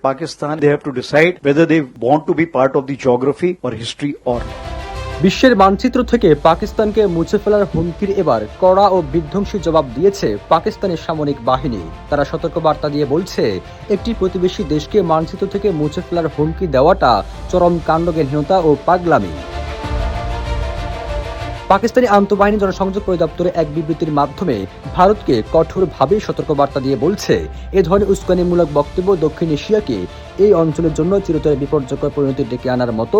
Pakistan, they have to decide whether they want to be part of the geography or history or not. বিশ্বের মানচিত্র থেকে পাকিস্তানকে মুছে ফেলার হুমকির এবার কড়া ও বিধ্বংসী জবাব দিয়েছে পাকিস্তানের সামরিক বাহিনী। তারা সতর্কবার্তা দিয়ে বলছে, একটি প্রতিবেশী দেশকে মানচিত্র থেকে মুছে ফেলার হুমকি দেওয়াটা চরম কাণ্ডজ্ঞানহীনতা ও পাগলামি। পাকিস্তানি আন্তঃবাহিনী জনসংযোগ পরিদপ্তরে এক বিবৃতির মাধ্যমে ভারতকে কঠোরভাবে সতর্কবার্তা দিয়ে বলছে, এ ধরনের উস্কানিমূলক বক্তব্য দক্ষিণ এশিয়াকে এই অঞ্চলের জন্য চিরতরে বিপর্যয়কর পরিণতি ডেকে আনার মতো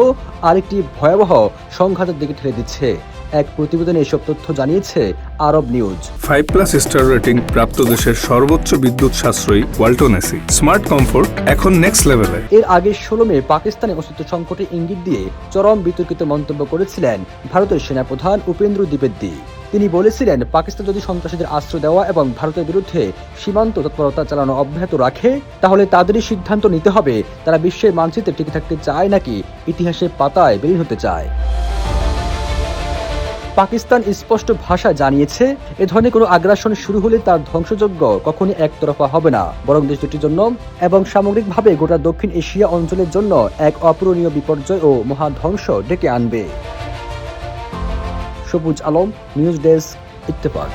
আরেকটি ভয়াবহ সংঘাতের দিকে ঠেলে দিচ্ছে। এক প্রতিবেদনে এসব তথ্য জানিয়েছে আরব নিউজ। 5+ স্টার রেটিং প্রাপ্ত দেশের সর্বোচ্চ বিদ্যুৎ সাশ্রয়ী ওয়ালটন এসি স্মার্ট কমফোর্ট এখন নেক্সট লেভেলে। এর আগে 16 মে পাকিস্তানের অস্তিত্ব সংকটের ইঙ্গিত দিয়ে চরম বিতর্কিত মন্তব্য করেছিলেন ভারতের সেনাপ্রধান উপেন্দ্র দ্বিবেদী। তিনি বলেছিলেন, পাকিস্তান যদি সন্ত্রাসীদের আশ্রয় দেওয়া এবং ভারতের বিরুদ্ধে সীমান্ত তৎপরতা চালানো অব্যাহত রাখে, তাহলে তাদেরই সিদ্ধান্ত নিতে হবে তারা বিশ্বের মানচিত্রে টিকে থাকতে চায় নাকি ইতিহাসের পাতায় বিলীন হতে চায়। পাকিস্তান স্পষ্ট ভাষা জানিয়েছে, এ ধরনের কোনো আগ্রাসন শুরু হলে তার ধ্বংসযজ্ঞ কখনই একতরফা হবে না, বরং দেশ দুটির জন্য এবং সামগ্রিকভাবে গোটা দক্ষিণ এশিয়া অঞ্চলের জন্য এক অপূরণীয় বিপর্যয় ও মহাধ্বংস ডেকে আনবে। সবুজ আলম, নিউজ ডেস্ক, ইত্তেফাক।